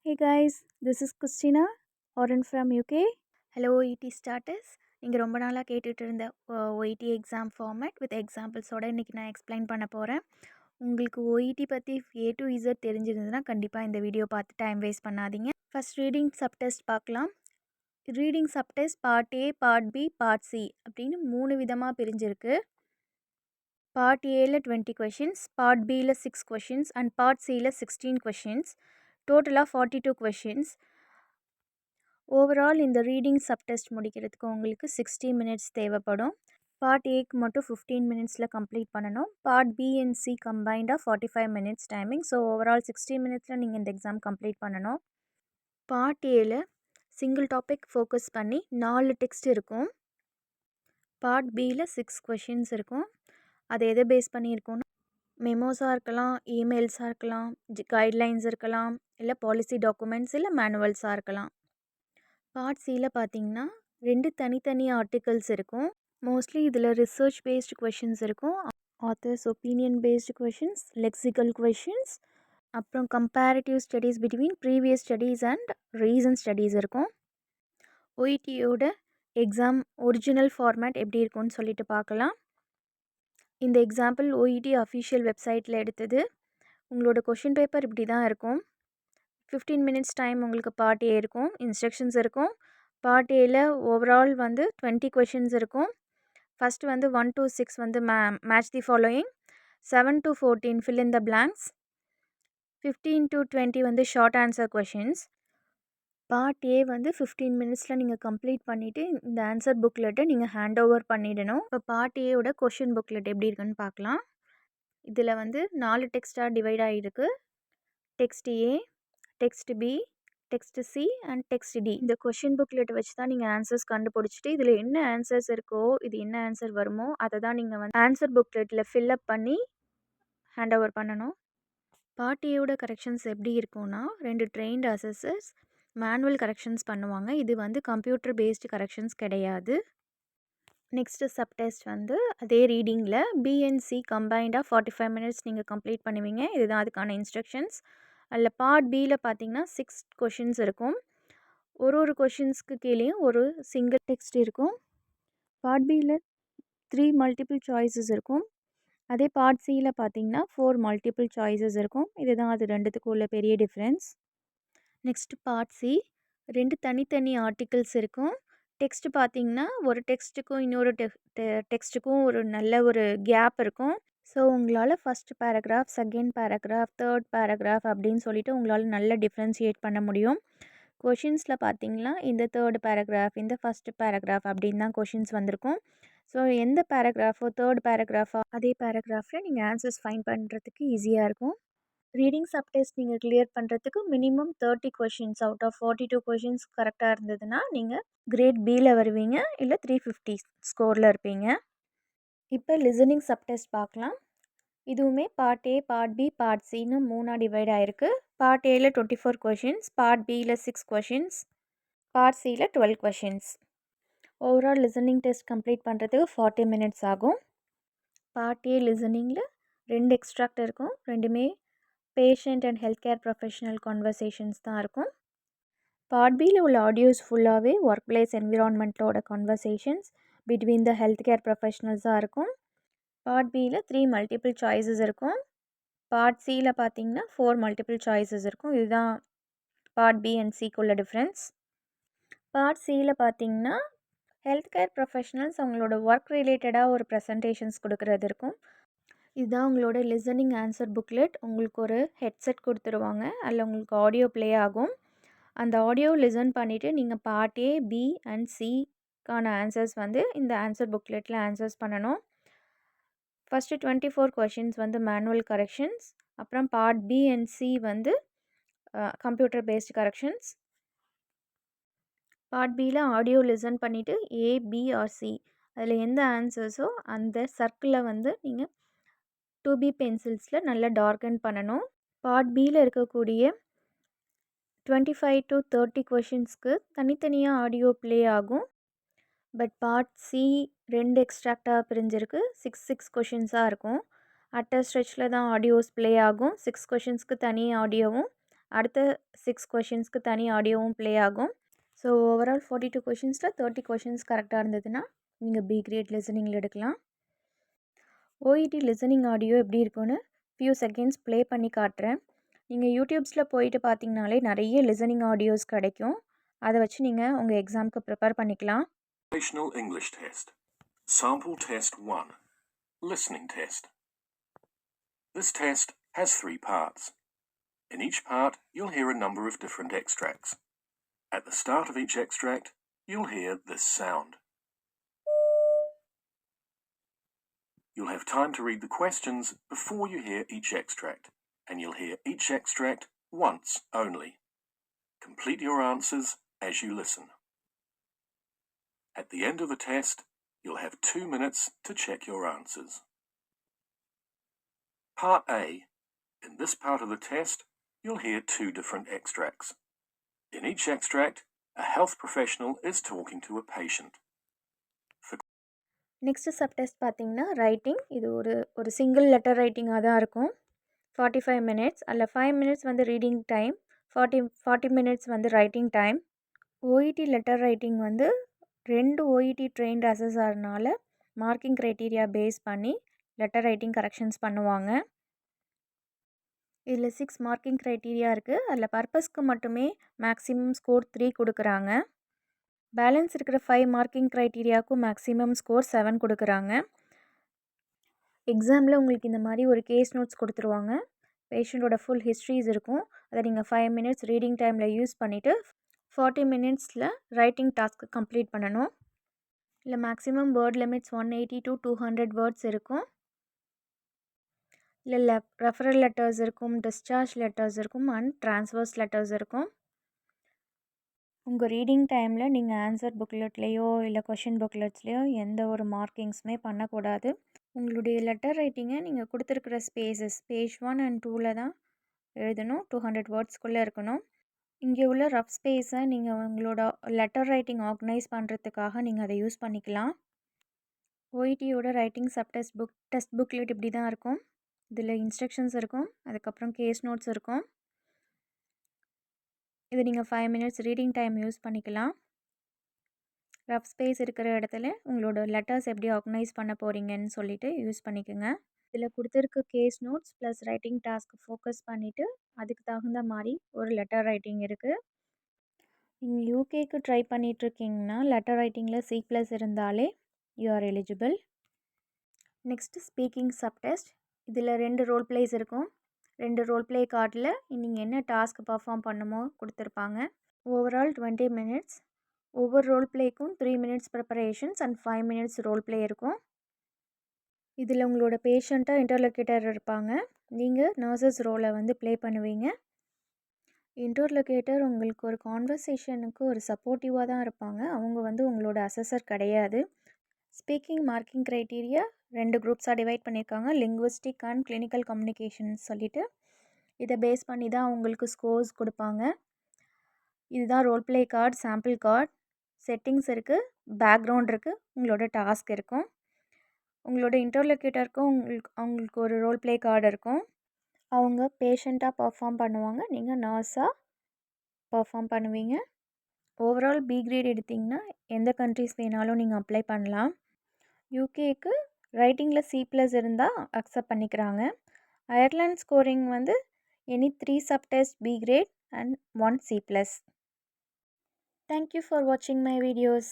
Hey guys, this is Christina, Oren from UK. Hello OET starters. நீங்கள் ரொம்ப நாளாக கேட்டுட்டு இருந்த OET எக்ஸாம் ஃபார்மேட் வித் எக்ஸாம்பிள்ஸோட இன்றைக்கி நான் எக்ஸ்பிளைன் பண்ண போகிறேன். உங்களுக்கு OET பற்றி A to Z தெரிஞ்சிருந்ததுன்னா கண்டிப்பாக இந்த வீடியோ பார்த்து டைம் வேஸ்ட் பண்ணாதீங்க. ஃபஸ்ட் ரீடிங் சப்டெஸ்ட் பார்க்கலாம். Reading subtest part A, part B, part C அப்படின்னு 3 விதமாக பிரிஞ்சிருக்கு. பார்ட் ஏல 20 கொஷின்ஸ், பார்ட் பியில் 6 கொஷின்ஸ் அண்ட் பார்ட் சியில் 16 கொஷின்ஸ், டோட்டலாக 42 கொஷின்ஸ். ஓவரால் இந்த ரீடிங் சப்டெஸ்ட் முடிக்கிறதுக்கு உங்களுக்கு 60 மினிட்ஸ் தேவைப்படும். பார்ட் ஏக்கு மட்டும் 15 மினிட்ஸில் கம்ப்ளீட் பண்ணணும். பார்ட் பி அண்ட் சி கம்பைண்டாக 45 மினிட்ஸ் டைமிங். ஸோ ஓவரால் 60 மினிட்ஸில் நீங்கள் இந்த எக்ஸாம் கம்ப்ளீட் பண்ணணும். பார்ட் ஏல சிங்கிள் டாபிக் ஃபோக்கஸ் பண்ணி 4 டெக்ஸ்ட் இருக்கும். பார்ட் பியில் 6 கொஷின்ஸ் இருக்கும். அது எதை பேஸ் பண்ணியிருக்கோன்னா மெமோஸாக இருக்கலாம், இமெயில்ஸாக இருக்கலாம், கைட்லைன்ஸ் இருக்கலாம், இல்லை பாலிசி டாக்குமெண்ட்ஸ், இல்லை மேனுவல்ஸாக இருக்கலாம். பார்ட் சியில் பார்த்தீங்கன்னா 2 தனித்தனி ஆர்டிகல்ஸ் இருக்கும். மோஸ்ட்லி இதில் ரிசர்ச் பேஸ்டு கொஷின்ஸ் இருக்கும், authors opinion based questions, lexical questions, அப்புறம் comparative studies between previous studies and recent studies இருக்கும். OETயோட எக்ஸாம் ஒரிஜினல் ஃபார்மேட் எப்படி இருக்கும்னு சொல்லிட்டு பார்க்கலாம். இந்த எக்ஸாம்பிள் OET அஃபிஷியல் வெப்சைட்டில் எடுத்தது. உங்களோட கொஷின் பேப்பர் இப்படி தான் இருக்கும். 15 மினிட்ஸ் டைம் உங்களுக்கு பார்ட் ஏ இருக்கும், இன்ஸ்ட்ரக்ஷன்ஸ் இருக்கும். பார்ட் ஏல ஓவரால் 20 கொஷின்ஸ் இருக்கும். First 1 to 6 match the following, 7 to 14 fill in the blanks, 15 to 20 short answer questions. Part A 15 மினிட்ஸில் நீங்கள் கம்ப்ளீட் பண்ணிவிட்டு இந்த ஆன்சர் புக்லெட்டை நீங்கள் ஹேண்ட் ஓவர் பண்ணிடணும். இப்போ பார்ட் ஏயோட கொஷின் புக்லெட் எப்படி இருக்குன்னு பார்க்கலாம். இதில் 4 டெக்ஸ்ட்டாக டிவைட் ஆகிருக்கு. Text A, text B, text C and text D. இந்த கொஷின் புக்லெட் வச்சு தான் நீங்கள் ஆன்சர்ஸ் கண்டுபிடிச்சிட்டு இதில் என்ன ஆன்சர்ஸ் இருக்கோ, இது என்ன ஆன்சர் வருமோ அதை தான் நீங்கள் ஆன்சர் புக்லெட்டில் ஃபில்அப் பண்ணி ஹேண்ட் ஓவர் பண்ணணும். பார்ட் ஏயோட கரெக்ஷன்ஸ் எப்படி இருக்கும்னா 2 ட்ரெயின்டு அசஸர்ஸ் மேனுவல் கரெக்ஷன்ஸ் பண்ணுவாங்க. இது கம்ப்யூட்டர் பேஸ்டு கரெக்ஷன்ஸ் கிடையாது. நெக்ஸ்ட்டு சப்டெஸ்ட் அதே ரீடிங்கில் பிஎன்சி கம்பைண்டாக 45 மினிட்ஸ் நீங்கள் கம்ப்ளீட் பண்ணுவீங்க. இதுதான் அதுக்கான இன்ஸ்ட்ரக்ஷன்ஸ். அதில் பார்ட் பியில் பார்த்தீங்கன்னா 6 கொஷின்ஸ் இருக்கும். ஒரு கொஷின்ஸ்க்கு கீழேயும் ஒரு சிங்கிள் டெக்ஸ்ட் இருக்கும். பார்ட் பியில் 3 மல்டிபிள் சாய்ஸஸ் இருக்கும். அதே பார்ட் சியில் பார்த்தீங்கன்னா 4 மல்டிபிள் சாய்ஸஸ் இருக்கும். இதுதான் அது ரெண்டுத்துக்கும் உள்ள பெரிய டிஃப்ரென்ஸ். நெக்ஸ்ட்டு பார்ட் சி 2 தனித்தனி ஆர்டிகல்ஸ் இருக்கும். டெக்ஸ்ட்டு பார்த்தீங்கன்னா ஒரு டெக்ஸ்ட்டுக்கும் இன்னொரு டெக்ஸ்ட்டுக்கும் ஒரு நல்ல ஒரு கேப் இருக்கும். ஸோ உங்களால் first paragraph, second paragraph, third paragraph அப்படின்னு சொல்லிட்டு உங்களால் நல்லா டிஃப்ரென்ஷியேட் பண்ண முடியும். கொஷின்ஸில் பார்த்தீங்கன்னா இந்த தேர்ட் பேராகிராஃப், இந்த ஃபஸ்ட் பேராகிராஃப் அப்படின்னு தான் கொஷின்ஸ் வந்திருக்கும். ஸோ எந்த பேராகிராஃபோ தேர்ட் பேராகிராஃபோ அதே பேராகிராஃபில் நீங்கள் ஆன்சர்ஸ் ஃபைண்ட் பண்ணுறதுக்கு ஈஸியாக இருக்கும். ரீடிங் சப்டெஸ்ட் நீங்கள் கிளியர் பண்ணுறதுக்கு minimum 30 questions out of 42 questions கரெக்டாக இருந்ததுன்னா நீங்கள் கிரேட் பியில் வருவீங்க, இல்லை 350 ஸ்கோரில் இருப்பீங்க. இப்போ லிசனிங் சப்டெஸ்ட் பார்க்கலாம். இதுவுமே part A, part B, part சின்னு 3ஆக டிவைட் ஆகிருக்கு. பார்ட் ஏல 24 கொஷின்ஸ், பார்ட் பியில் 6 கொஷின்ஸ், பார்ட் சியில் 12 questions. Overall listening test complete பண்ணுறதுக்கு 40 மினிட்ஸ் ஆகும். பார்ட் ஏ லிசனிங்கில் 2 எக்ஸ்ட்ராக்ட் இருக்கும். ரெண்டுமே patient and health care professional conversations தான் இருக்கும். பார்ட் பியில் உள்ள ஆடியோஸ் ஃபுல்லாகவே ஒர்க் பிளேஸ் என்விரான்மெண்ட்டோட conversations between the health care ப்ரொஃபஷனல்ஸாக இருக்கும். பார்ட் பியில் 3 மல்டிபிள் சாய்ஸஸ் இருக்கும். பார்ட் சியில் பார்த்தீங்கன்னா 4 மல்டிபிள் சாய்ஸஸ் இருக்கும். இதுதான் பார்ட் பி அண்ட் சிக்குள்ள டிஃப்ரென்ஸ். பார்ட் சியில் பார்த்தீங்கன்னா ஹெல்த் கேர் ப்ரொஃபஷனல்ஸ் அவங்களோட ஒர்க் ரிலேட்டடாக ஒரு ப்ரெசன்டேஷன்ஸ் கொடுக்குறது இருக்கும். இதுதான் உங்களோட லிசனிங் ஆன்சர் புக்லெட். உங்களுக்கு ஒரு ஹெட்செட் கொடுத்துருவாங்க, அதில் உங்களுக்கு ஆடியோ ப்ளே ஆகும். அந்த ஆடியோ லிசன் பண்ணிவிட்டு நீங்கள் பார்ட் ஏ, பி அண்ட் சிக்கான ஆன்சர்ஸ் இந்த ஆன்சர் புக்லெட்டில் ஆன்சர்ஸ் பண்ணணும். ஃபஸ்ட்டு 24 கொஷின்ஸ் மேனுவல் கரெக்ஷன்ஸ், அப்புறம் part B and C computer based corrections. Part பியில் ஆடியோ லிசன் பண்ணிவிட்டு ஏ, பி ஆர் சி அதில் எந்த ஆன்சர்ஸோ அந்த சர்க்கிளில் நீங்கள் 2B பென்சில்ஸில் நல்லா டார்கன் பண்ணணும். பார்ட் பியில் இருக்கக்கூடிய 25 to 30 கொஷின்ஸ்க்கு தனித்தனியாக ஆடியோ ப்ளே ஆகும். But part C 2 எக்ஸ்ட்ராக்டாக பிரிஞ்சிருக்கு. 6 கொஷின்ஸாக இருக்கும். அட்டர் ஸ்ட்ரெச்சில் தான் ஆடியோஸ் ப்ளே ஆகும். 6 கொஷின்ஸ்க்கு தனி ஆடியோவும் அடுத்த 6 கொஷின்ஸ்க்கு தனி ஆடியோவும் ப்ளே ஆகும். ஸோ ஓவரால் 42 கொஷின்ஸில் 30 கொஷின்ஸ் கரெக்டாக இருந்ததுன்னா நீங்கள் பி கிரேட் லிசனிங்கில் எடுக்கலாம். ஓஇடி லிசனிங் ஆடியோ எப்படி இருக்குன்னு ஃபியூ செகண்ட்ஸ் ப்ளே பண்ணி காட்டுறேன். நீங்கள் யூடியூப்ஸில் போயிட்டு பார்த்தீங்கனாலே நிறைய லிசனிங் ஆடியோஸ் கிடைக்கும். அதை வச்சு நீங்கள் உங்கள் எக்ஸாமுக்கு ப்ரிப்பேர் பண்ணிக்கலாம். Foundational English Test. Sample Test 1. Listening Test. This test has 3 parts. In each part, you'll hear a number of different extracts. At the start of each extract, you'll hear this sound. You'll have time to read the questions before you hear each extract, and you'll hear each extract once only. Complete your answers as you listen. At the end of the test, you'll have 2 minutes to check your answers. Part A. In this part of the test, you'll hear 2 different extracts. In each extract, a health professional is talking to a patient. Next sub test பார்த்தீங்கன்னா writing. இது ஒரு single letter ரைட்டிங்காக தான் இருக்கும். 45 minutes. அதில் 5 minutes வந்து reading time, 40 minutes வந்து writing time. OET letter writing வந்து 2 OET trained அசஸர்னால marking criteria base பண்ணி லெட்டர் ரைட்டிங் கரெக்ஷன்ஸ் பண்ணுவாங்க. இதில் 6 மார்க்கிங் க்ரைட்டீரியா இருக்குது. அதில் பர்பஸ்க்கு மட்டுமே மேக்ஸிமம் ஸ்கோர் 3 கொடுக்குறாங்க. பேலன்ஸ் இருக்கிற 5 மார்க்கிங் க்ரைட்டீரியாவுக்கும் மேக்ஸிமம் ஸ்கோர் 7 கொடுக்குறாங்க. எக்ஸாமில் உங்களுக்கு இந்த மாதிரி ஒரு கேஸ் நோட்ஸ் கொடுத்துருவாங்க. பேஷண்ட்டோட ஃபுல் ஹிஸ்ட்ரிஸ் இருக்கும். அதை நீங்கள் 5 மினிட்ஸ் ரீடிங் டைமில் யூஸ் பண்ணிவிட்டு 40 மினிட்ஸில் ரைட்டிங் டாஸ்க்கு கம்ப்ளீட் பண்ணணும். இல்லை maximum word limits 180 to 200 words இருக்கும். இல்லை ரெஃபரல் லெட்டர்ஸ் இருக்கும், டிஸ்சார்ஜ் லெட்டர்ஸ் இருக்கும் அண்ட் ட்ரான்ஸ்வர்ஸ் லெட்டர்ஸ் இருக்கும். உங்கள் ரீடிங் டைமில் நீங்கள் ஆன்சர் புக்லெட்லேயோ இல்லை கொஷின் புக்லெட்ஸ்லேயோ எந்த ஒரு மார்க்கிங்ஸுமே பண்ணக்கூடாது. உங்களுடைய லெட்டர் ரைட்டிங்கை நீங்கள் கொடுத்துருக்குற ஸ்பேசஸ் பேஜ் 1 and 2ல் தான் எழுதணும். 200 வேர்ட்ஸ்க்குள்ளே இருக்கணும். இங்கே உள்ள ரஃப் ஸ்பேஸை நீங்கள் உங்களோட லெட்டர் ரைட்டிங் ஆர்கனைஸ் பண்ணுறதுக்காக நீங்கள் அதை யூஸ் பண்ணிக்கலாம். ஓஇடியோட ரைட்டிங் சப் டெஸ்ட் புக்லெட் இப்படி தான் இருக்கும். இதில் இன்ஸ்ட்ரக்ஷன்ஸ் இருக்கும், அதுக்கப்புறம் கேஸ் நோட்ஸ் இருக்கும். இது நீங்கள் 5 மினிட்ஸ் ரீடிங் டைம் யூஸ் பண்ணிக்கலாம். ரஃப் ஸ்பேஸ் இருக்கிற இடத்துல உங்களோட லெட்டர்ஸ் எப்படி ஆர்கனைஸ் பண்ண போகிறீங்கன்னு சொல்லிவிட்டு யூஸ் பண்ணிக்கோங்க. இதில் கொடுத்துருக்க case notes plus writing task focus பண்ணிவிட்டு அதுக்கு தகுந்த மாதிரி ஒரு லெட்டர் ரைட்டிங் இருக்குது. நீங்கள் யூகேக்கு ட்ரை பண்ணிகிட்ருக்கீங்கன்னா லெட்டர் ரைட்டிங்கில் C+ இருந்தாலே you are eligible. Next speaking subtest. இதில் 2 ரோல் பிளேஸ் இருக்கும். 2 ரோல் பிளே கார்டில் நீங்கள் என்ன டாஸ்க் பர்ஃபார்ம் பண்ணுமோ கொடுத்துருப்பாங்க. Overall 20 minutes. ஒவ்வொரு ரோல் பிளேக்கும் 3 minutes preparations and 5 minutes role play இருக்கும். இதில் உங்களோட பேஷண்ட்டாக இன்டர்லொக்கேட்டர் இருப்பாங்க. நீங்கள் நர்சஸ் ரோலை வந்து ப்ளே பண்ணுவீங்க. இன்டர்லொக்கேட்டர் உங்களுக்கு ஒரு கான்வர்சேஷனுக்கு ஒரு சப்போர்ட்டிவாக தான் இருப்பாங்க. அவங்க வந்து உங்களோட அசஸர் கிடையாது. ஸ்பீக்கிங் மார்க்கிங் க்ரைட்டீரியா 2 குரூப்ஸாக டிவைட் பண்ணியிருக்காங்க. லிங்குவிஸ்டிக் அண்ட் கிளினிக்கல் கம்யூனிகேஷன் சொல்லிவிட்டு இதை பேஸ் பண்ணி தான் உங்களுக்கு ஸ்கோர்ஸ் கொடுப்பாங்க. இதுதான் role play card, sample card. Settings இருக்குது, பேக்ரவுண்ட் இருக்குது, உங்களோட டாஸ்க் இருக்கும். உங்களோட இன்டர்லொக்கேட்டருக்கும் அவங்களுக்கு ஒரு ரோல் பிளே கார்டு இருக்கும். அவங்க பேஷண்ட்டாக பர்ஃபார்ம் பண்ணுவாங்க, நீங்கள் நர்ஸாக பர்ஃபார்ம் பண்ணுவீங்க. ஓவரால் பி கிரேட் எடுத்திங்கன்னா எந்த கண்ட்ரிஸ் வேணாலும் நீங்கள் அப்ளை பண்ணலாம். யூகேக்கு ரைட்டிங்கில் C+ இருந்தால் அக்செப்ட் பண்ணிக்கிறாங்க. அயர்லாண்ட் ஸ்கோரிங் வந்து any 3 subtest B grade and 1 C+. Thank you for watching my videos.